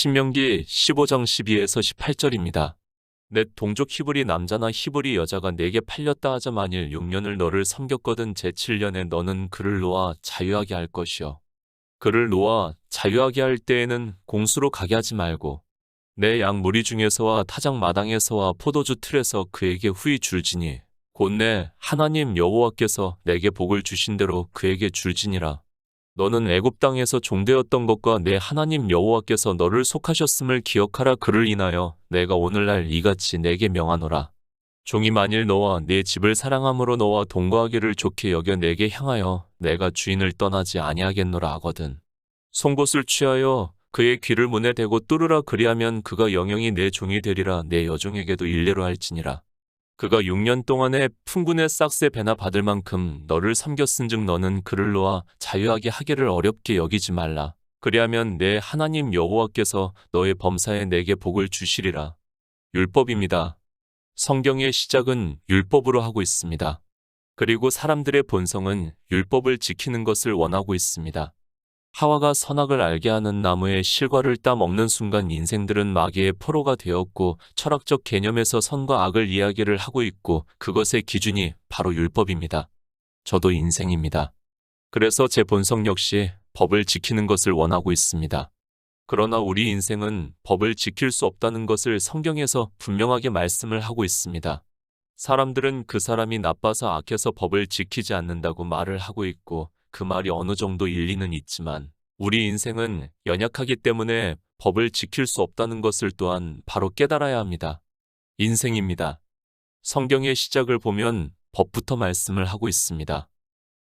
신명기 15장 12에서 18절입니다. 내 동족 히브리 남자나 히브리 여자가 내게 팔렸다 하자 만일 6년을 너를 섬겼거든 제7년에 너는 그를 놓아 자유하게 할 것이요. 그를 놓아 자유하게 할 때에는 공수로 가게 하지 말고 내 양 무리 중에서와 타작 마당에서와 포도주 틀에서 그에게 후히 줄지니 곧 내 하나님 여호와께서 내게 복을 주신 대로 그에게 줄지니라. 너는 애굽 땅에서 종되었던 것과 내 하나님 여호와께서 너를 속하셨음을 기억하라. 그를 인하여 내가 오늘날 이같이 내게 명하노라. 종이 만일 너와 네 집을 사랑함으로 너와 동거하기를 좋게 여겨 내게 향하여 내가 주인을 떠나지 아니하겠노라 하거든. 송곳을 취하여 그의 귀를 문에 대고 뚫으라. 그리하면 그가 영영이 내 종이 되리라. 내 여종에게도 일례로 할지니라. 그가 6년 동안에 풍군의 싹새 배나 받을 만큼 너를 섬겼은즉 너는 그를 놓아 자유하게 하기를 어렵게 여기지 말라. 그리하면 내 하나님 여호와께서 너의 범사에 내게 복을 주시리라. 율법입니다. 성경의 시작은 율법으로 하고 있습니다. 그리고 사람들의 본성은 율법을 지키는 것을 원하고 있습니다. 하와가 선악을 알게 하는 나무의 실과를 따먹는 순간 인생들은 마귀의 포로가 되었고 철학적 개념에서 선과 악을 이야기를 하고 있고 그것의 기준이 바로 율법입니다. 저도 인생입니다. 그래서 제 본성 역시 법을 지키는 것을 원하고 있습니다. 그러나 우리 인생은 법을 지킬 수 없다는 것을 성경에서 분명하게 말씀을 하고 있습니다. 사람들은 그 사람이 나빠서 악해서 법을 지키지 않는다고 말을 하고 있고 그 말이 어느 정도 일리는 있지만 우리 인생은 연약하기 때문에 법을 지킬 수 없다는 것을 또한 바로 깨달아야 합니다. 인생입니다. 성경의 시작을 보면 법부터 말씀을 하고 있습니다.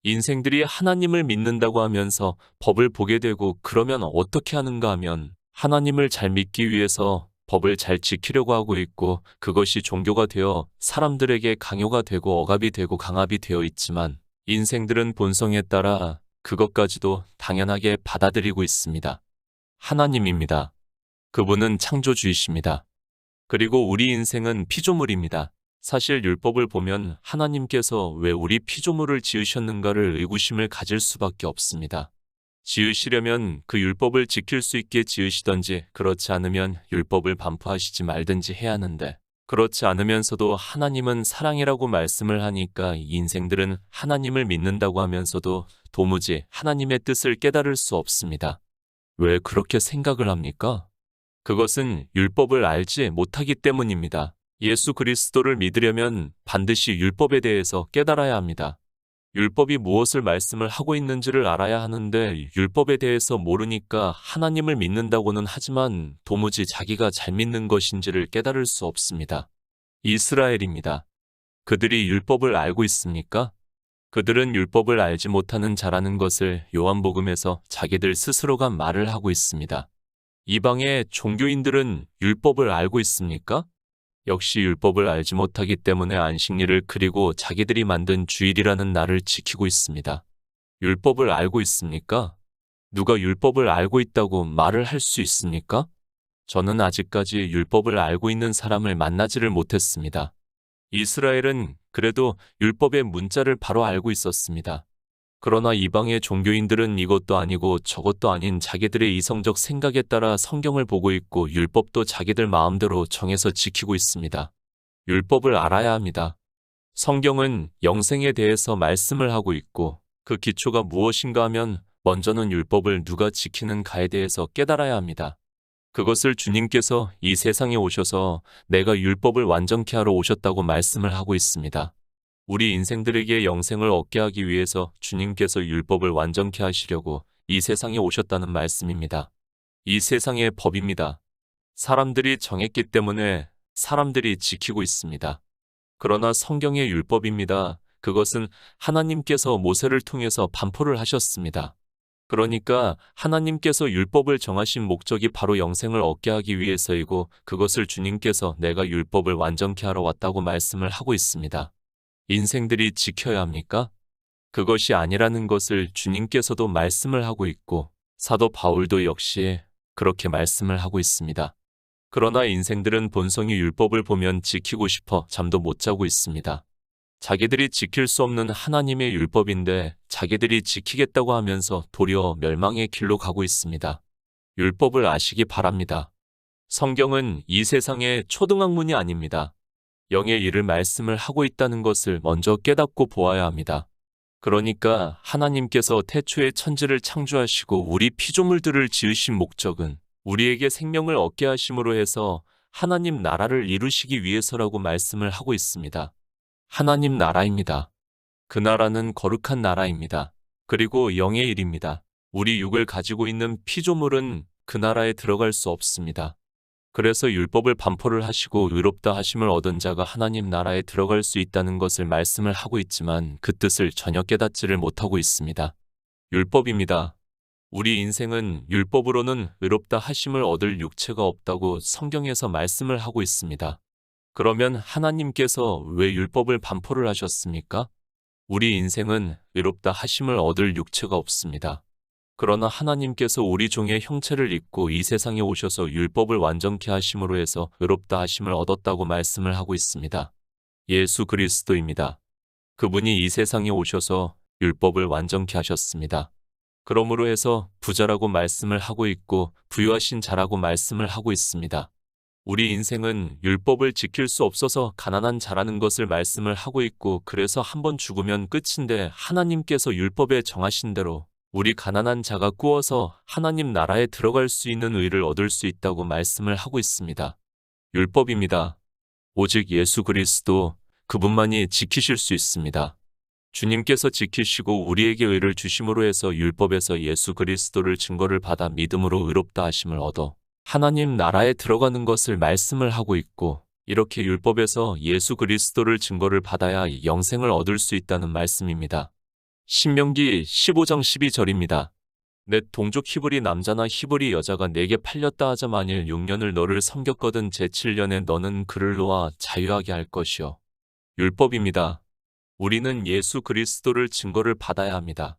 인생들이 하나님을 믿는다고 하면서 법을 보게 되고 그러면 어떻게 하는가 하면 하나님을 잘 믿기 위해서 법을 잘 지키려고 하고 있고 그것이 종교가 되어 사람들에게 강요가 되고 억압이 되고 강압이 되어 있지만 인생들은 본성에 따라 그것까지도 당연하게 받아들이고 있습니다. 하나님입니다. 그분은 창조주이십니다. 그리고 우리 인생은 피조물입니다. 사실 율법을 보면 하나님께서 왜 우리 피조물을 지으셨는가를 의구심을 가질 수밖에 없습니다. 지으시려면 그 율법을 지킬 수 있게 지으시던지 그렇지 않으면 율법을 반포하시지 말든지 해야 하는데 그렇지 않으면서도 하나님은 사랑이라고 말씀을 하니까 인생들은 하나님을 믿는다고 하면서도 도무지 하나님의 뜻을 깨달을 수 없습니다. 왜 그렇게 생각을 합니까? 그것은 율법을 알지 못하기 때문입니다. 예수 그리스도를 믿으려면 반드시 율법에 대해서 깨달아야 합니다. 율법이 무엇을 말씀을 하고 있는지를 알아야 하는데 율법에 대해서 모르니까 하나님을 믿는다고는 하지만 도무지 자기가 잘 믿는 것인지를 깨달을 수 없습니다. 이스라엘입니다. 그들이 율법을 알고 있습니까? 그들은 율법을 알지 못하는 자라는 것을 요한복음에서 자기들 스스로가 말을 하고 있습니다. 이방의 종교인들은 율법을 알고 있습니까? 역시 율법을 알지 못하기 때문에 안식일을 그리고 자기들이 만든 주일이라는 날을 지키고 있습니다. 율법을 알고 있습니까? 누가 율법을 알고 있다고 말을 할 수 있습니까? 저는 아직까지 율법을 알고 있는 사람을 만나지를 못했습니다. 이스라엘은 그래도 율법의 문자를 바로 알고 있었습니다. 그러나 이방의 종교인들은 이것도 아니고 저것도 아닌 자기들의 이성적 생각에 따라 성경을 보고 있고 율법도 자기들 마음대로 정해서 지키고 있습니다. 율법을 알아야 합니다. 성경은 영생에 대해서 말씀을 하고 있고 그 기초가 무엇인가 하면 먼저는 율법을 누가 지키는가에 대해서 깨달아야 합니다. 그것을 주님께서 이 세상에 오셔서 내가 율법을 완전케 하러 오셨다고 말씀을 하고 있습니다. 우리 인생들에게 영생을 얻게 하기 위해서 주님께서 율법을 완전케 하시려고 이 세상에 오셨다는 말씀입니다. 이 세상의 법입니다. 사람들이 정했기 때문에 사람들이 지키고 있습니다. 그러나 성경의 율법입니다. 그것은 하나님께서 모세를 통해서 반포를 하셨습니다. 그러니까 하나님께서 율법을 정하신 목적이 바로 영생을 얻게 하기 위해서이고 그것을 주님께서 내가 율법을 완전케 하러 왔다고 말씀을 하고 있습니다. 인생들이 지켜야 합니까? 그것이 아니라는 것을 주님께서도 말씀을 하고 있고 사도 바울도 역시 그렇게 말씀을 하고 있습니다. 그러나 인생들은 본성이 율법을 보면 지키고 싶어 잠도 못 자고 있습니다. 자기들이 지킬 수 없는 하나님의 율법인데 자기들이 지키겠다고 하면서 도리어 멸망의 길로 가고 있습니다. 율법을 아시기 바랍니다. 성경은 이 세상의 초등학문이 아닙니다. 영의 일을 말씀을 하고 있다는 것을 먼저 깨닫고 보아야 합니다. 그러니까 하나님께서 태초에 천지를 창조하시고 우리 피조물들을 지으신 목적은 우리에게 생명을 얻게 하심으로 해서 하나님 나라를 이루시기 위해서라고 말씀을 하고 있습니다. 하나님 나라입니다. 그 나라는 거룩한 나라입니다. 그리고 영의 일입니다. 우리 육을 가지고 있는 피조물은 그 나라에 들어갈 수 없습니다. 그래서 율법을 반포를 하시고 의롭다 하심을 얻은 자가 하나님 나라에 들어갈 수 있다는 것을 말씀을 하고 있지만 그 뜻을 전혀 깨닫지를 못하고 있습니다. 율법입니다. 우리 인생은 율법으로는 의롭다 하심을 얻을 육체가 없다고 성경에서 말씀을 하고 있습니다. 그러면 하나님께서 왜 율법을 반포를 하셨습니까? 우리 인생은 의롭다 하심을 얻을 육체가 없습니다. 그러나 하나님께서 우리 종의 형체를 입고 이 세상에 오셔서 율법을 완전케 하심으로 해서 의롭다 하심을 얻었다고 말씀을 하고 있습니다. 예수 그리스도입니다. 그분이 이 세상에 오셔서 율법을 완전케 하셨습니다. 그러므로 해서 부자라고 말씀을 하고 있고 부유하신 자라고 말씀을 하고 있습니다. 우리 인생은 율법을 지킬 수 없어서 가난한 자라는 것을 말씀을 하고 있고 그래서 한번 죽으면 끝인데 하나님께서 율법에 정하신 대로 우리 가난한 자가 꾸어서 하나님 나라에 들어갈 수 있는 의를 얻을 수 있다고 말씀을 하고 있습니다. 율법입니다. 오직 예수 그리스도 그분만이 지키실 수 있습니다. 주님께서 지키시고 우리에게 의를 주심으로 해서 율법에서 예수 그리스도를 증거를 받아 믿음으로 의롭다 하심을 얻어 하나님 나라에 들어가는 것을 말씀을 하고 있고 이렇게 율법에서 예수 그리스도를 증거를 받아야 영생을 얻을 수 있다는 말씀입니다. 신명기 15장 12절입니다. 넷 동족 히브리 남자나 히브리 여자가 내게 팔렸다 하자 만일 6년을 너를 섬겼거든 제7년에 너는 그를 놓아 자유하게 할 것이요. 율법입니다. 우리는 예수 그리스도를 증거를 받아야 합니다.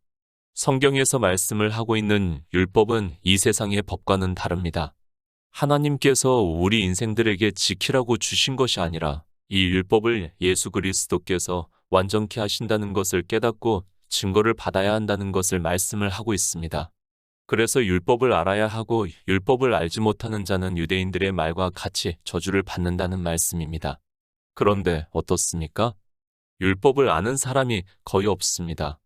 성경에서 말씀을 하고 있는 율법은 이 세상의 법과는 다릅니다. 하나님께서 우리 인생들에게 지키라고 주신 것이 아니라 이 율법을 예수 그리스도께서 완전케 하신다는 것을 깨닫고 증거를 받아야 한다는 것을 말씀을 하고 있습니다. 그래서 율법을 알아야 하고 율법을 알지 못하는 자는 유대인들의 말과 같이 저주를 받는다는 말씀입니다. 그런데 어떻습니까? 율법을 아는 사람이 거의 없습니다.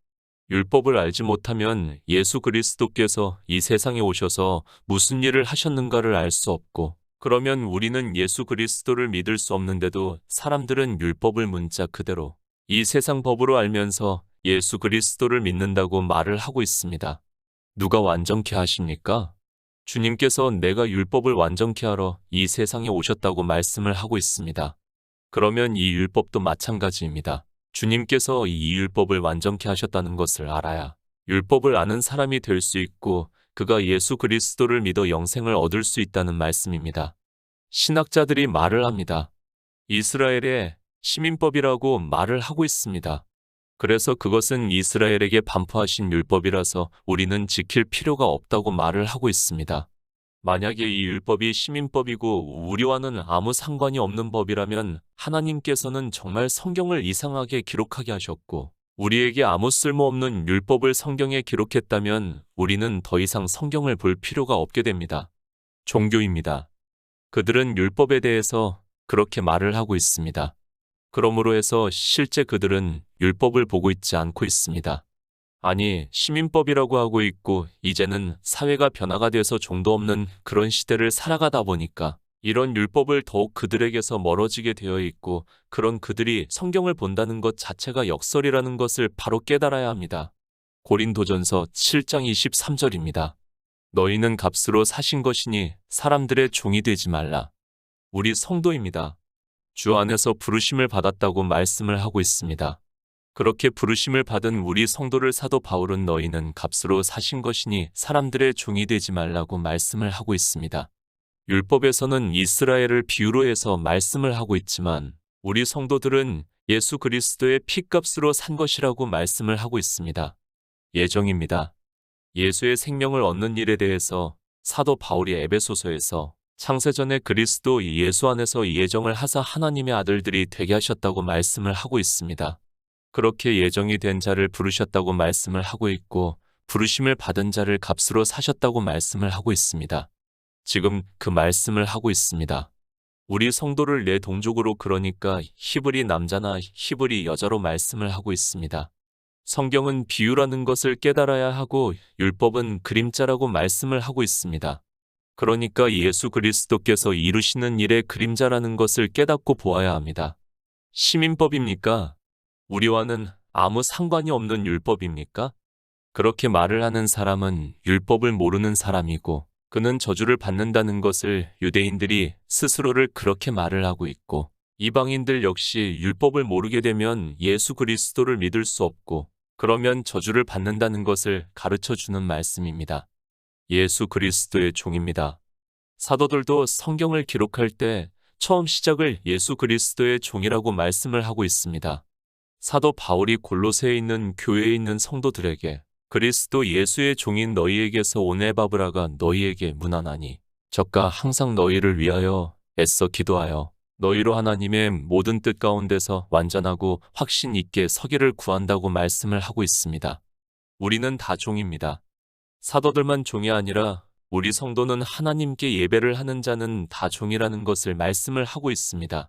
율법을 알지 못하면 예수 그리스도께서 이 세상에 오셔서 무슨 일을 하셨는가를 알 수 없고 그러면 우리는 예수 그리스도를 믿을 수 없는데도 사람들은 율법을 문자 그대로 이 세상 법으로 알면서 예수 그리스도를 믿는다고 말을 하고 있습니다. 누가 완전케 하십니까? 주님께서 내가 율법을 완전케 하러 이 세상에 오셨다고 말씀을 하고 있습니다. 그러면 이 율법도 마찬가지입니다. 주님께서 이 율법을 완전케 하셨다는 것을 알아야 율법을 아는 사람이 될 수 있고 그가 예수 그리스도를 믿어 영생을 얻을 수 있다는 말씀입니다. 신학자들이 말을 합니다. 이스라엘의 시민법이라고 말을 하고 있습니다. 그래서 그것은 이스라엘에게 반포하신 율법이라서 우리는 지킬 필요가 없다고 말을 하고 있습니다. 만약에 이 율법이 시민법이고 우리와는 아무 상관이 없는 법이라면 하나님께서는 정말 성경을 이상하게 기록하게 하셨고 우리에게 아무 쓸모없는 율법을 성경에 기록했다면 우리는 더 이상 성경을 볼 필요가 없게 됩니다. 종교입니다. 그들은 율법에 대해서 그렇게 말을 하고 있습니다. 그러므로 해서 실제 그들은 율법을 보고 있지 않고 있습니다. 아니, 시민법이라고 하고 있고 이제는 사회가 변화가 돼서 종도 없는 그런 시대를 살아가다 보니까 이런 율법을 더욱 그들에게서 멀어지게 되어 있고 그런 그들이 성경을 본다는 것 자체가 역설이라는 것을 바로 깨달아야 합니다. 고린도전서 7장 23절입니다. 너희는 값으로 사신 것이니 사람들의 종이 되지 말라. 우리 성도입니다. 주 안에서 부르심을 받았다고 말씀을 하고 있습니다. 그렇게 부르심을 받은 우리 성도를 사도 바울은 너희는 값으로 사신 것이니 사람들의 종이 되지 말라고 말씀을 하고 있습니다. 율법에서는 이스라엘을 비유로 해서 말씀을 하고 있지만 우리 성도들은 예수 그리스도의 피값으로 산 것이라고 말씀을 하고 있습니다. 예정입니다. 예수의 생명을 얻는 일에 대해서 사도 바울이 에베소서에서 창세전에 그리스도 예수 안에서 예정을 하사 하나님의 아들들이 되게 하셨다고 말씀을 하고 있습니다. 그렇게 예정이 된 자를 부르셨다고 말씀을 하고 있고 부르심을 받은 자를 값으로 사셨다고 말씀을 하고 있습니다. 지금 그 말씀을 하고 있습니다. 우리 성도를 내 동족으로 그러니까 히브리 남자나 히브리 여자로 말씀을 하고 있습니다. 성경은 비유라는 것을 깨달아야 하고 율법은 그림자라고 말씀을 하고 있습니다. 그러니까 예수 그리스도께서 이루시는 일의 그림자라는 것을 깨닫고 보아야 합니다. 시민법입니까? 우리와는 아무 상관이 없는 율법입니까? 그렇게 말을 하는 사람은 율법을 모르는 사람이고 그는 저주를 받는다는 것을 유대인들이 스스로를 그렇게 말을 하고 있고 이방인들 역시 율법을 모르게 되면 예수 그리스도를 믿을 수 없고 그러면 저주를 받는다는 것을 가르쳐 주는 말씀입니다. 예수 그리스도의 종입니다. 사도들도 성경을 기록할 때 처음 시작을 예수 그리스도의 종이라고 말씀을 하고 있습니다. 사도 바울이 골로새에 있는 교회에 있는 성도들에게 그리스도 예수의 종인 너희에게서 온 에바브라가 너희에게 문안하니 저가 항상 너희를 위하여 애써 기도하여 너희로 하나님의 모든 뜻 가운데서 완전하고 확신 있게 서기를 구한다고 말씀을 하고 있습니다. 우리는 다 종입니다. 사도들만 종이 아니라 우리 성도는 하나님께 예배를 하는 자는 다 종이라는 것을 말씀을 하고 있습니다.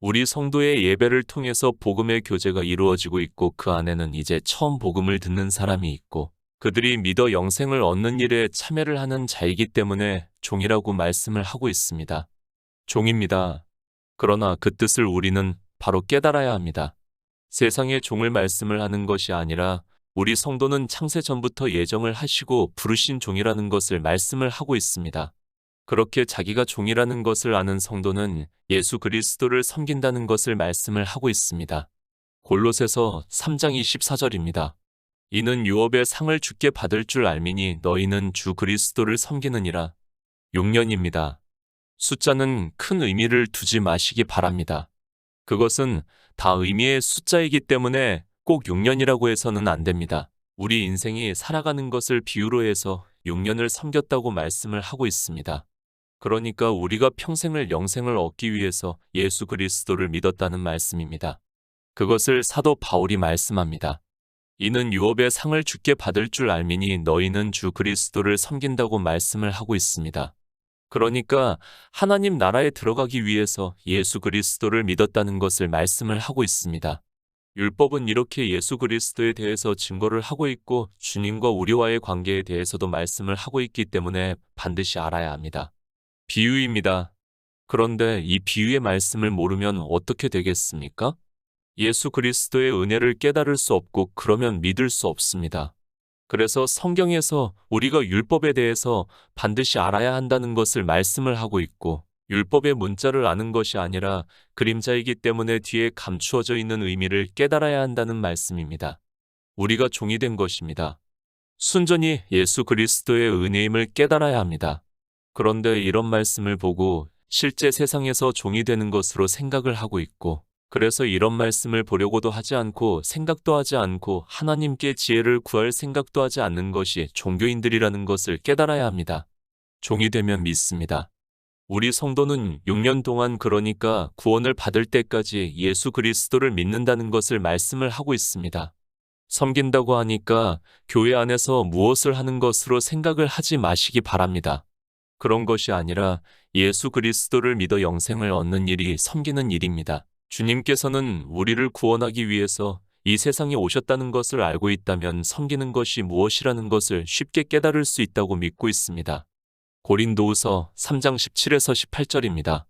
우리 성도의 예배를 통해서 복음의 교제가 이루어지고 있고 그 안에는 이제 처음 복음을 듣는 사람이 있고 그들이 믿어 영생을 얻는 일에 참여를 하는 자이기 때문에 종이라고 말씀을 하고 있습니다. 종입니다. 그러나 그 뜻을 우리는 바로 깨달아야 합니다. 세상의 종을 말씀을 하는 것이 아니라 우리 성도는 창세 전부터 예정을 하시고 부르신 종이라는 것을 말씀을 하고 있습니다. 그렇게 자기가 종이라는 것을 아는 성도는 예수 그리스도를 섬긴다는 것을 말씀을 하고 있습니다. 골로새서 3장 24절입니다. 이는 유업의 상을 주께 받을 줄 알미니 너희는 주 그리스도를 섬기느니라. 6년입니다. 숫자는 큰 의미를 두지 마시기 바랍니다. 그것은 다 의미의 숫자이기 때문에 꼭 6년이라고 해서는 안 됩니다. 우리 인생이 살아가는 것을 비유로 해서 6년을 섬겼다고 말씀을 하고 있습니다. 그러니까 우리가 평생을 영생을 얻기 위해서 예수 그리스도를 믿었다는 말씀입니다. 그것을 사도 바울이 말씀합니다. 이는 유업의 상을 주께 받을 줄 알미니 너희는 주 그리스도를 섬긴다고 말씀을 하고 있습니다. 그러니까 하나님 나라에 들어가기 위해서 예수 그리스도를 믿었다는 것을 말씀을 하고 있습니다. 율법은 이렇게 예수 그리스도에 대해서 증거를 하고 있고 주님과 우리와의 관계에 대해서도 말씀을 하고 있기 때문에 반드시 알아야 합니다. 비유입니다. 그런데 이 비유의 말씀을 모르면 어떻게 되겠습니까? 예수 그리스도의 은혜를 깨달을 수 없고 그러면 믿을 수 없습니다. 그래서 성경에서 우리가 율법에 대해서 반드시 알아야 한다는 것을 말씀을 하고 있고 율법의 문자를 아는 것이 아니라 그림자이기 때문에 뒤에 감추어져 있는 의미를 깨달아야 한다는 말씀입니다. 우리가 종이 된 것입니다. 순전히 예수 그리스도의 은혜임을 깨달아야 합니다. 그런데 이런 말씀을 보고 실제 세상에서 종이 되는 것으로 생각을 하고 있고 그래서 이런 말씀을 보려고도 하지 않고 생각도 하지 않고 하나님께 지혜를 구할 생각도 하지 않는 것이 종교인들이라는 것을 깨달아야 합니다. 종이 되면 믿습니다. 우리 성도는 6년 동안 그러니까 구원을 받을 때까지 예수 그리스도를 믿는다는 것을 말씀을 하고 있습니다. 섬긴다고 하니까 교회 안에서 무엇을 하는 것으로 생각을 하지 마시기 바랍니다. 그런 것이 아니라 예수 그리스도를 믿어 영생을 얻는 일이 섬기는 일입니다. 주님께서는 우리를 구원하기 위해서 이 세상에 오셨다는 것을 알고 있다면 섬기는 것이 무엇이라는 것을 쉽게 깨달을 수 있다고 믿고 있습니다. 고린도후서 3장 17에서 18절입니다.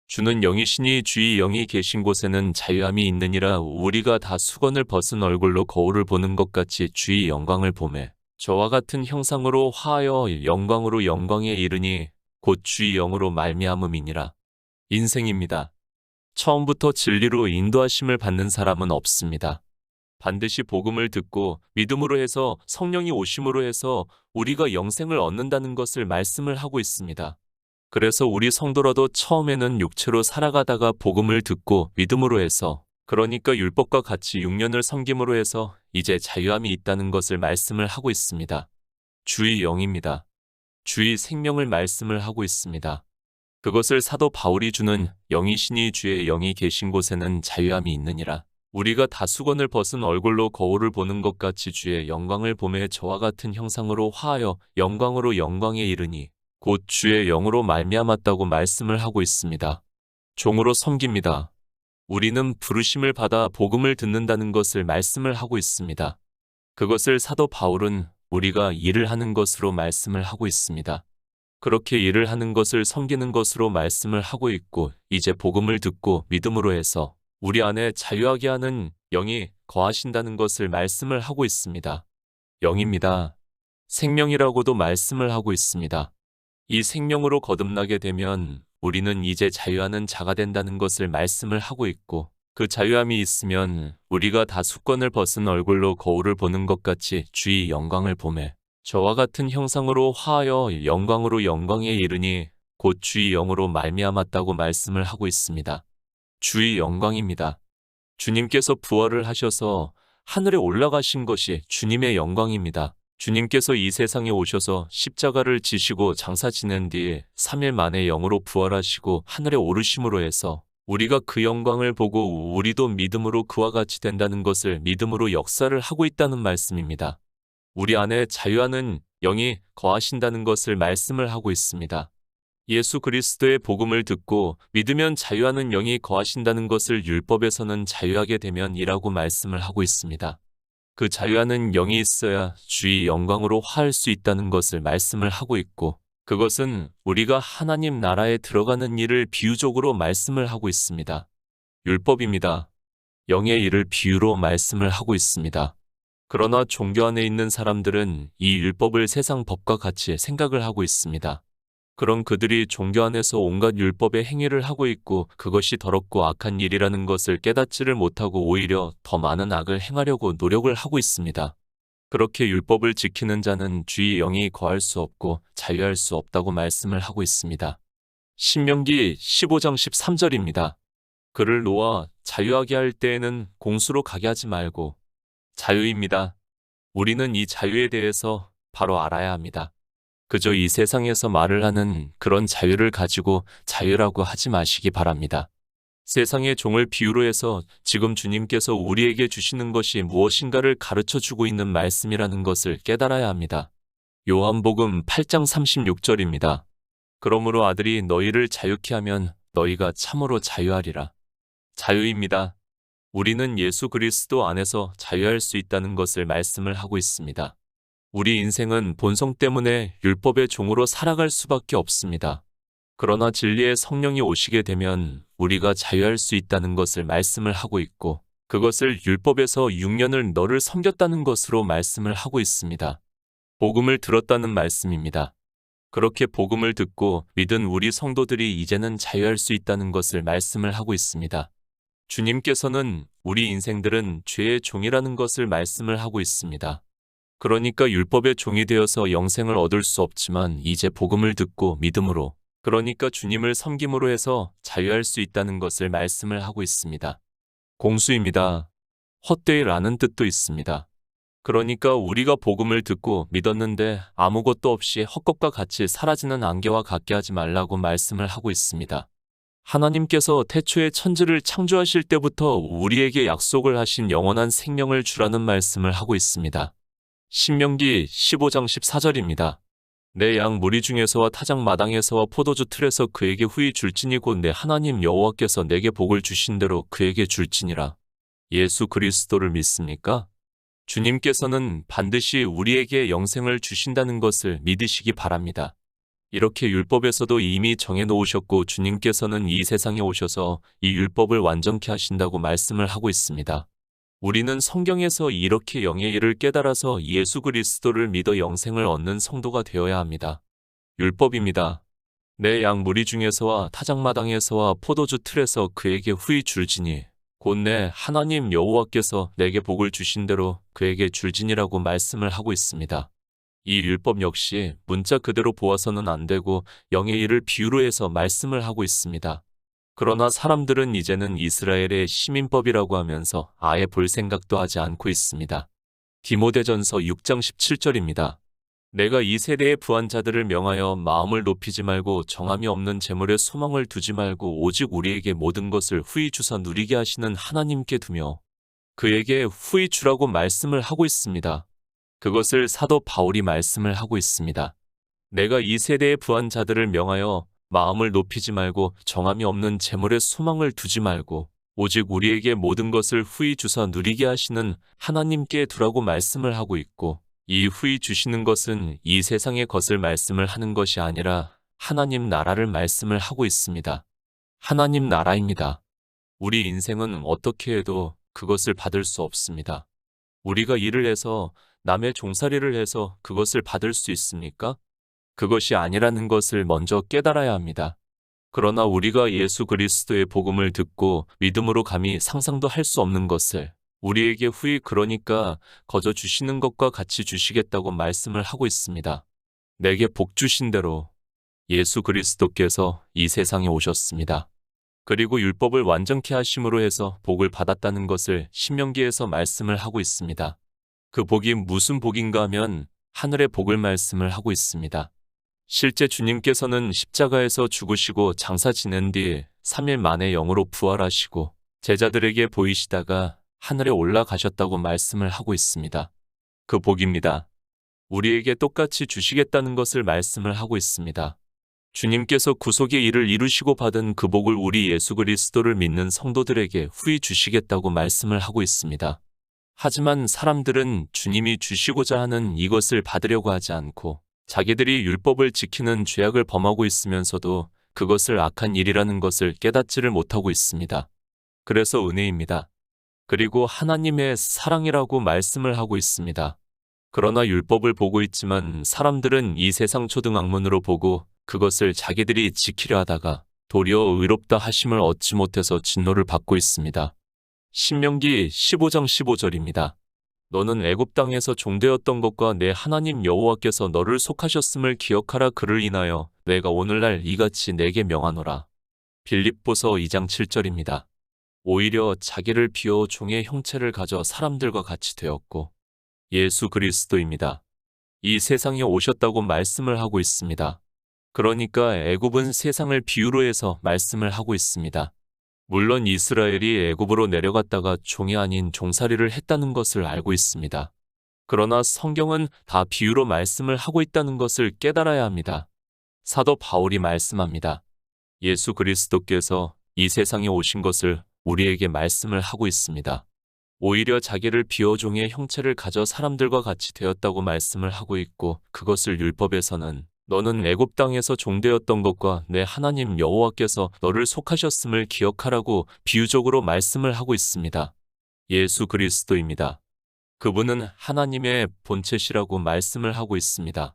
주는 영이시니 주의 영이 계신 곳에는 자유함이 있느니라. 우리가 다 수건을 벗은 얼굴로 거울을 보는 것 같이 주의 영광을 보매 저와 같은 형상으로 화하여 영광으로 영광에 이르니 곧 주의 영으로 말미암음이니라. 인생입니다. 처음부터 진리로 인도하심을 받는 사람은 없습니다. 반드시 복음을 듣고 믿음으로 해서 성령이 오심으로 해서 우리가 영생을 얻는다는 것을 말씀을 하고 있습니다. 그래서 우리 성도라도 처음에는 육체로 살아가다가 복음을 듣고 믿음으로 해서 그러니까 율법과 같이 6년을 섬김으로 해서 이제 자유함이 있다는 것을 말씀을 하고 있습니다. 주의 영입니다. 주의 생명을 말씀을 하고 있습니다. 그것을 사도 바울이 주는 영이시니 주의 영이 계신 곳에는 자유함이 있느니라. 우리가 다 수건을 벗은 얼굴로 거울을 보는 것 같이 주의 영광을 보매 저와 같은 형상으로 화하여 영광으로 영광에 이르니 곧 주의 영으로 말미암았다고 말씀을 하고 있습니다. 종으로 섬깁니다. 우리는 부르심을 받아 복음을 듣는다는 것을 말씀을 하고 있습니다. 그것을 사도 바울은 우리가 일을 하는 것으로 말씀을 하고 있습니다. 그렇게 일을 하는 것을 섬기는 것으로 말씀을 하고 있고, 이제 복음을 듣고 믿음으로 해서 우리 안에 자유하게 하는 영이 거하신다는 것을 말씀을 하고 있습니다. 영입니다. 생명이라고도 말씀을 하고 있습니다. 이 생명으로 거듭나게 되면 우리는 이제 자유하는 자가 된다는 것을 말씀을 하고 있고, 그 자유함이 있으면 우리가 다수건을 벗은 얼굴로 거울을 보는 것 같이 주의 영광을 보매 저와 같은 형상으로 화하여 영광으로 영광에 이르니 곧 주의 영으로 말미암았다고 말씀을 하고 있습니다. 주의 영광입니다. 주님께서 부활을 하셔서 하늘에 올라가신 것이 주님의 영광입니다. 주님께서 이 세상에 오셔서 십자가를 지시고 장사 지낸 뒤에 3일 만에 영으로 부활하시고 하늘에 오르심으로 해서 우리가 그 영광을 보고 우리도 믿음으로 그와 같이 된다는 것을 믿음으로 역사를 하고 있다는 말씀입니다. 우리 안에 자유하는 영이 거하신다는 것을 말씀을 하고 있습니다. 예수 그리스도의 복음을 듣고 믿으면 자유하는 영이 거하신다는 것을 율법에서는 자유하게 되면이라고 말씀을 하고 있습니다. 그 자유하는 영이 있어야 주의 영광으로 화할 수 있다는 것을 말씀을 하고 있고, 그것은 우리가 하나님 나라에 들어가는 일을 비유적으로 말씀을 하고 있습니다. 율법입니다. 영의 일을 비유로 말씀을 하고 있습니다. 그러나 종교 안에 있는 사람들은 이 율법을 세상 법과 같이 생각을 하고 있습니다. 그런 그들이 종교 안에서 온갖 율법의 행위를 하고 있고, 그것이 더럽고 악한 일이라는 것을 깨닫지를 못하고 오히려 더 많은 악을 행하려고 노력을 하고 있습니다. 그렇게 율법을 지키는 자는 주의 영이 거할 수 없고 자유할 수 없다고 말씀을 하고 있습니다. 신명기 15장 13절입니다. 그를 놓아 자유하게 할 때에는 공수로 가게 하지 말고. 자유입니다. 우리는 이 자유에 대해서 바로 알아야 합니다. 그저 이 세상에서 말을 하는 그런 자유를 가지고 자유라고 하지 마시기 바랍니다. 세상의 종을 비유로 해서 지금 주님께서 우리에게 주시는 것이 무엇인가를 가르쳐주고 있는 말씀이라는 것을 깨달아야 합니다. 요한복음 8장 36절입니다. 그러므로 아들이 너희를 자유케 하면 너희가 참으로 자유하리라. 자유입니다. 우리는 예수 그리스도 안에서 자유할 수 있다는 것을 말씀을 하고 있습니다. 우리 인생은 본성 때문에 율법의 종으로 살아갈 수밖에 없습니다. 그러나 진리의 성령이 오시게 되면 우리가 자유할 수 있다는 것을 말씀을 하고 있고, 그것을 율법에서 6년을 너를 섬겼다는 것으로 말씀을 하고 있습니다. 복음을 들었다는 말씀입니다. 그렇게 복음을 듣고 믿은 우리 성도들이 이제는 자유할 수 있다는 것을 말씀을 하고 있습니다. 주님께서는 우리 인생들은 죄의 종이라는 것을 말씀을 하고 있습니다. 그러니까 율법의 종이 되어서 영생을 얻을 수 없지만 이제 복음을 듣고 믿음으로, 그러니까 주님을 섬김으로 해서 자유할 수 있다는 것을 말씀을 하고 있습니다. 공수입니다. 헛되이라는 뜻도 있습니다. 그러니까 우리가 복음을 듣고 믿었는데 아무것도 없이 헛것과 같이 사라지는 안개와 같게 하지 말라고 말씀을 하고 있습니다. 하나님께서 태초에 천지를 창조하실 때부터 우리에게 약속을 하신 영원한 생명을 주라는 말씀을 하고 있습니다. 신명기 15장 14절입니다. 내 양 무리 중에서와 타작 마당에서와 포도주 틀에서 그에게 후히 줄지니 곧 내 하나님 여호와께서 내게 복을 주신 대로 그에게 줄지니라. 예수 그리스도를 믿습니까? 주님께서는 반드시 우리에게 영생을 주신다는 것을 믿으시기 바랍니다. 이렇게 율법에서도 이미 정해놓으셨고 주님께서는 이 세상에 오셔서 이 율법을 완전케 하신다고 말씀을 하고 있습니다. 우리는 성경에서 이렇게 영의 일을 깨달아서 예수 그리스도를 믿어 영생을 얻는 성도가 되어야 합니다. 율법입니다. 내 양 무리 중에서와 타작마당에서와 포도주 틀에서 그에게 후히 줄지니 곧 내 하나님 여호와께서 내게 복을 주신 대로 그에게 줄지니라고 말씀을 하고 있습니다. 이 율법 역시 문자 그대로 보아서는 안 되고 영의 일을 비유로 해서 말씀을 하고 있습니다. 그러나 사람들은 이제는 이스라엘의 시민법이라고 하면서 아예 볼 생각도 하지 않고 있습니다. 디모데전서 6장 17절입니다. 내가 이 세대의 부한 자들을 명하여 마음을 높이지 말고 정함이 없는 재물에 소망을 두지 말고 오직 우리에게 모든 것을 후히 주사 누리게 하시는 하나님께 두며 그에게 후히 주라고 말씀을 하고 있습니다. 그것을 사도 바울이 말씀을 하고 있습니다. 내가 이 세대의 부한 자들을 명하여 마음을 높이지 말고 정함이 없는 재물에 소망을 두지 말고 오직 우리에게 모든 것을 후히 주사 누리게 하시는 하나님께 두라고 말씀을 하고 있고, 이 후히 주시는 것은 이 세상의 것을 말씀을 하는 것이 아니라 하나님 나라를 말씀을 하고 있습니다. 하나님 나라입니다. 우리 인생은 어떻게 해도 그것을 받을 수 없습니다. 우리가 일을 해서 남의 종살이를 해서 그것을 받을 수 있습니까? 그것이 아니라는 것을 먼저 깨달아야 합니다. 그러나 우리가 예수 그리스도의 복음을 듣고 믿음으로 감히 상상도 할 수 없는 것을 우리에게 후히 그러니까 거저 주시는 것과 같이 주시겠다고 말씀을 하고 있습니다. 내게 복 주신 대로 예수 그리스도께서 이 세상에 오셨습니다. 그리고 율법을 완전케 하심으로 해서 복을 받았다는 것을 신명기에서 말씀을 하고 있습니다. 그 복이 무슨 복인가 하면 하늘의 복을 말씀을 하고 있습니다. 실제 주님께서는 십자가에서 죽으시고 장사 지낸 뒤 3일 만에 영으로 부활하시고 제자들에게 보이시다가 하늘에 올라가셨다고 말씀을 하고 있습니다. 그 복입니다. 우리에게 똑같이 주시겠다는 것을 말씀을 하고 있습니다. 주님께서 구속의 일을 이루시고 받은 그 복을 우리 예수 그리스도를 믿는 성도들에게 후히 주시겠다고 말씀을 하고 있습니다. 하지만 사람들은 주님이 주시고자 하는 이것을 받으려고 하지 않고 자기들이 율법을 지키는 죄악을 범하고 있으면서도 그것을 악한 일이라는 것을 깨닫지를 못하고 있습니다. 그래서 은혜입니다. 그리고 하나님의 사랑이라고 말씀을 하고 있습니다. 그러나 율법을 보고 있지만 사람들은 이 세상 초등학문으로 보고 그것을 자기들이 지키려 하다가 도리어 의롭다 하심을 얻지 못해서 진노를 받고 있습니다. 신명기 15장 15절입니다. 너는 애굽 땅에서 종되었던 것과 내 하나님 여호와께서 너를 속하셨음을 기억하라. 그를 인하여 내가 오늘날 이같이 내게 명하노라. 빌립보서 2장 7절입니다. 오히려 자기를 비워 종의 형체를 가져 사람들과 같이 되었고 예수 그리스도입니다. 이 세상에 오셨다고 말씀을 하고 있습니다. 그러니까 애굽은 세상을 비유로 해서 말씀을 하고 있습니다. 물론 이스라엘이 애굽으로 내려갔다가 종이 아닌 종살이를 했다는 것을 알고 있습니다. 그러나 성경은 다 비유로 말씀을 하고 있다는 것을 깨달아야 합니다. 사도 바울이 말씀합니다. 예수 그리스도께서 이 세상에 오신 것을 우리에게 말씀을 하고 있습니다. 오히려 자기를 비워 종의 형체를 가져 사람들과 같이 되었다고 말씀을 하고 있고, 그것을 율법에서는 너는 애굽 땅에서 종되었던 것과 내 하나님 여호와께서 너를 속하셨음을 기억하라고 비유적으로 말씀을 하고 있습니다. 예수 그리스도입니다. 그분은 하나님의 본체시라고 말씀을 하고 있습니다.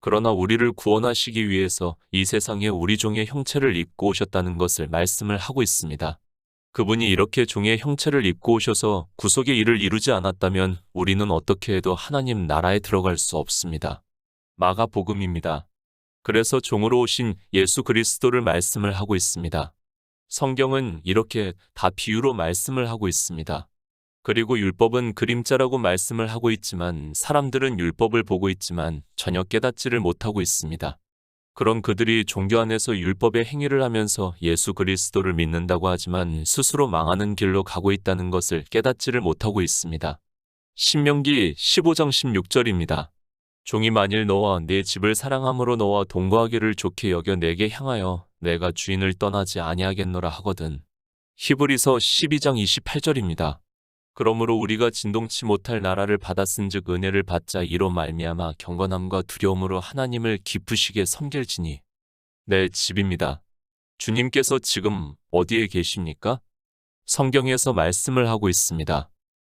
그러나 우리를 구원하시기 위해서 이 세상에 우리 종의 형체를 입고 오셨다는 것을 말씀을 하고 있습니다. 그분이 이렇게 종의 형체를 입고 오셔서 구속의 일을 이루지 않았다면 우리는 어떻게 해도 하나님 나라에 들어갈 수 없습니다. 마가복음입니다. 그래서 종으로 오신 예수 그리스도를 말씀을 하고 있습니다. 성경은 이렇게 다 비유로 말씀을 하고 있습니다. 그리고 율법은 그림자라고 말씀을 하고 있지만 사람들은 율법을 보고 있지만 전혀 깨닫지를 못하고 있습니다. 그런 그들이 종교 안에서 율법의 행위를 하면서 예수 그리스도를 믿는다고 하지만 스스로 망하는 길로 가고 있다는 것을 깨닫지를 못하고 있습니다. 신명기 15장 16절입니다. 종이 만일 너와 내 집을 사랑함으로 너와 동거하기를 좋게 여겨 내게 향하여 내가 주인을 떠나지 아니하겠노라 하거든. 히브리서 12장 28절입니다. 그러므로 우리가 진동치 못할 나라를 받았은즉 은혜를 받자 이로 말미암아 경건함과 두려움으로 하나님을 기쁘시게 섬길지니. 내 집입니다. 주님께서 지금 어디에 계십니까? 성경에서 말씀을 하고 있습니다.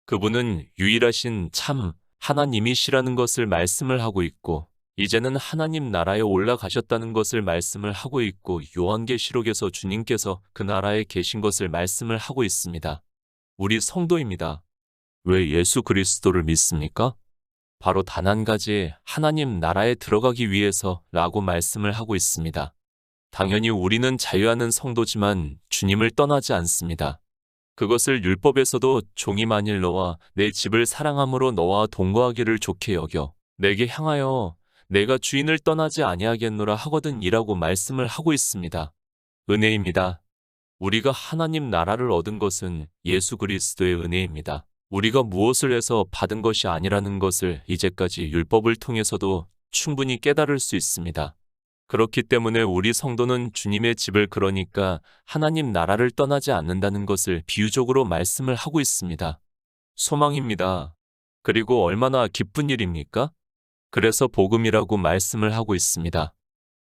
그분은 유일하신 참 하나님이시라는 것을 말씀을 하고 있고 이제는 하나님 나라에 올라가셨다는 것을 말씀을 하고 있고 요한계시록에서 주님께서 그 나라에 계신 것을 말씀을 하고 있습니다. 우리 성도입니다. 왜 예수 그리스도를 믿습니까? 바로 단 한 가지 하나님 나라에 들어가기 위해서라고 말씀을 하고 있습니다. 당연히 우리는 자유하는 성도지만 주님을 떠나지 않습니다. 그것을 율법에서도 종이 만일 너와 내 집을 사랑함으로 너와 동거하기를 좋게 여겨 내게 향하여 내가 주인을 떠나지 아니하겠노라 하거든 이라고 말씀을 하고 있습니다. 은혜입니다. 우리가 하나님 나라를 얻은 것은 예수 그리스도의 은혜입니다. 우리가 무엇을 해서 받은 것이 아니라는 것을 이제까지 율법을 통해서도 충분히 깨달을 수 있습니다. 그렇기 때문에 우리 성도는 주님의 집을, 그러니까 하나님 나라를 떠나지 않는다는 것을 비유적으로 말씀을 하고 있습니다. 소망입니다. 그리고 얼마나 기쁜 일입니까? 그래서 복음이라고 말씀을 하고 있습니다.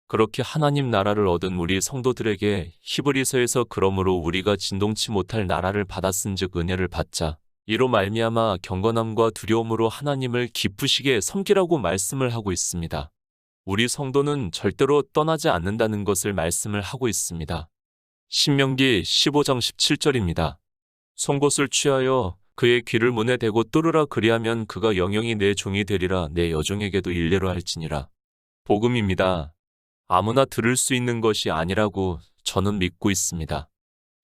그렇게 하나님 나라를 얻은 우리 성도들에게 히브리서에서 그러므로 우리가 진동치 못할 나라를 받았은즉 은혜를 받자, 이로 말미암아 경건함과 두려움으로 하나님을 기쁘시게 섬기라고 말씀을 하고 있습니다. 우리 성도는 절대로 떠나지 않는다는 것을 말씀을 하고 있습니다. 신명기 15장 17절입니다. 송곳을 취하여 그의 귀를 문에 대고 뚫으라, 그리하면 그가 영영이 내 종이 되리라, 내 여종에게도 일례로 할지니라. 복음입니다. 아무나 들을 수 있는 것이 아니라고 저는 믿고 있습니다.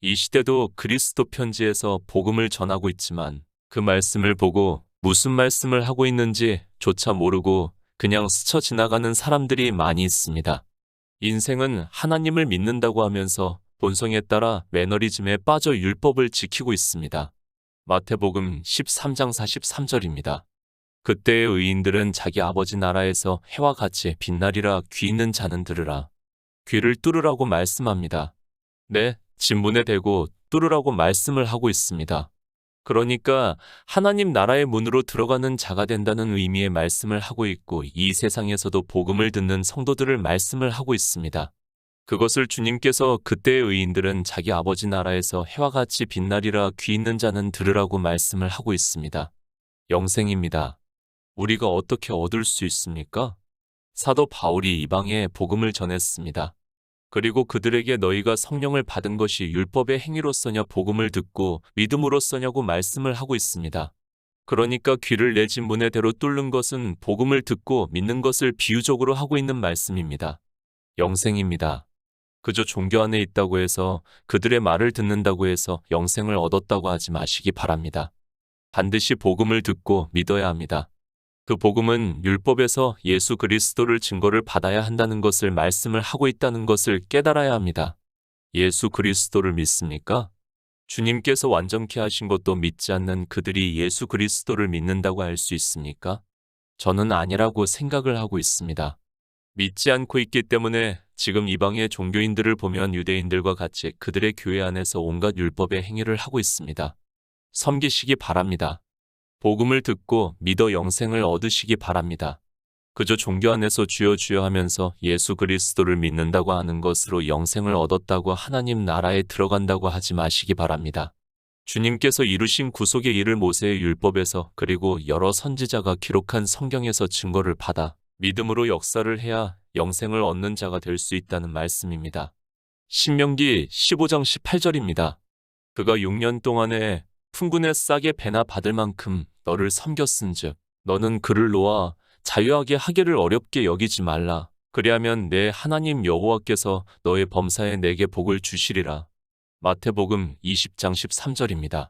이 시대도 그리스도 편지에서 복음을 전하고 있지만 그 말씀을 보고 무슨 말씀을 하고 있는지 조차 모르고 그냥 스쳐 지나가는 사람들이 많이 있습니다. 인생은 하나님을 믿는다고 하면서 본성에 따라 매너리즘에 빠져 율법을 지키고 있습니다. 마태복음 13장 43절입니다. 그때의 의인들은 자기 아버지 나라에서 해와 같이 빛나리라. 귀 있는 자는 들으라. 귀를 뚫으라고 말씀합니다. 네, 진문에 대고 뚫으라고 말씀을 하고 있습니다. 그러니까 하나님 나라의 문으로 들어가는 자가 된다는 의미의 말씀을 하고 있고, 이 세상에서도 복음을 듣는 성도들을 말씀을 하고 있습니다. 그것을 주님께서 그때의 의인들은 자기 아버지 나라에서 해와 같이 빛나리라, 귀 있는 자는 들으라고 말씀을 하고 있습니다. 영생입니다. 우리가 어떻게 얻을 수 있습니까? 사도 바울이 이방에 복음을 전했습니다. 그리고 그들에게 너희가 성령을 받은 것이 율법의 행위로서냐 복음을 듣고 믿음으로서냐고 말씀을 하고 있습니다. 그러니까 귀를 내 진문의 대로 뚫는 것은 복음을 듣고 믿는 것을 비유적으로 하고 있는 말씀입니다. 영생입니다. 그저 종교 안에 있다고 해서, 그들의 말을 듣는다고 해서 영생을 얻었다고 하지 마시기 바랍니다. 반드시 복음을 듣고 믿어야 합니다. 그 복음은 율법에서 예수 그리스도를 증거를 받아야 한다는 것을 말씀을 하고 있다는 것을 깨달아야 합니다. 예수 그리스도를 믿습니까? 주님께서 완전케 하신 것도 믿지 않는 그들이 예수 그리스도를 믿는다고 할 수 있습니까? 저는 아니라고 생각을 하고 있습니다. 믿지 않고 있기 때문에 지금 이방의 종교인들을 보면 유대인들과 같이 그들의 교회 안에서 온갖 율법의 행위를 하고 있습니다. 섬기시기 바랍니다. 복음을 듣고 믿어 영생을 얻으시기 바랍니다. 그저 종교 안에서 주여 주여 하면서 예수 그리스도를 믿는다고 하는 것으로 영생을 얻었다고 하나님 나라에 들어간다고 하지 마시기 바랍니다. 주님께서 이루신 구속의 일을 모세의 율법에서 그리고 여러 선지자가 기록한 성경에서 증거를 받아 믿음으로 역사를 해야 영생을 얻는 자가 될 수 있다는 말씀입니다. 신명기 15장 18절입니다. 그가 6년 동안에 풍군에 싸게 배나 받을 만큼 너를 섬겼은즉 너는 그를 놓아 자유하게 하기를 어렵게 여기지 말라. 그리하면 내 하나님 여호와께서 너의 범사에 내게 복을 주시리라. 마태복음 20장 13절입니다.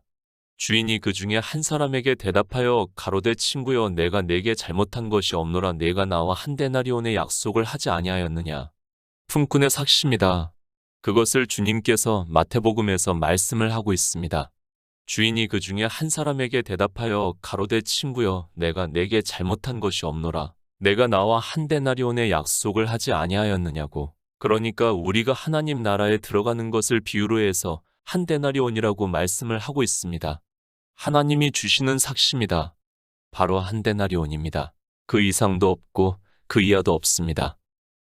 주인이 그 중에 한 사람에게 대답하여 가로되 친구여, 내가 내게 잘못한 것이 없노라. 내가 나와 한 데나리온의 약속을 하지 아니하였느냐. 품꾼의 삭시입니다. 그것을 주님께서 마태복음에서 말씀을 하고 있습니다. 주인이 그 중에 한 사람에게 대답하여 가로되 친구여, 내가 내게 잘못한 것이 없노라. 내가 나와 한 데나리온의 약속을 하지 아니하였느냐고. 그러니까 우리가 하나님 나라에 들어가는 것을 비유로 해서 한 데나리온이라고 말씀을 하고 있습니다. 하나님이 주시는 삭시입니다. 바로 한 데나리온입니다. 그 이상도 없고 그 이하도 없습니다.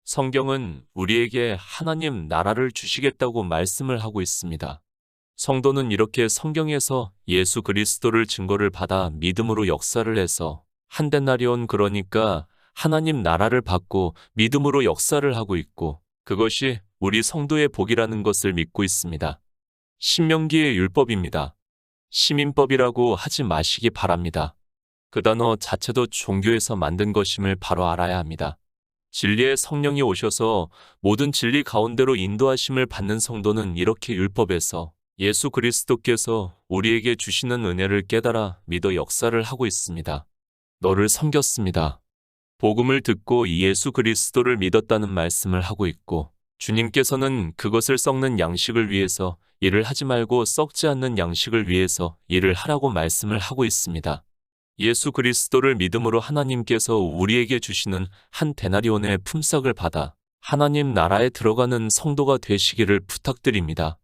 성경은 우리에게 하나님 나라를 주시겠다고 말씀을 하고 있습니다. 성도는 이렇게 성경에서 예수 그리스도를 증거를 받아 믿음으로 역사를 해서 한 데나리온, 그러니까 하나님 나라를 받고 믿음으로 역사를 하고 있고, 그것이 우리 성도의 복이라는 것을 믿고 있습니다. 신명기의 율법입니다. 시민법이라고 하지 마시기 바랍니다. 그 단어 자체도 종교에서 만든 것임을 바로 알아야 합니다. 진리의 성령이 오셔서 모든 진리 가운데로 인도하심을 받는 성도는 이렇게 율법에서 예수 그리스도께서 우리에게 주시는 은혜를 깨달아 믿어 역사를 하고 있습니다. 너를 섬겼습니다. 복음을 듣고 예수 그리스도를 믿었다는 말씀을 하고 있고, 주님께서는 그것을 썩는 양식을 위해서 일을 하지 말고 썩지 않는 양식을 위해서 일을 하라고 말씀을 하고 있습니다. 예수 그리스도를 믿음으로 하나님께서 우리에게 주시는 한 데나리온의 품삯을 받아 하나님 나라에 들어가는 성도가 되시기를 부탁드립니다.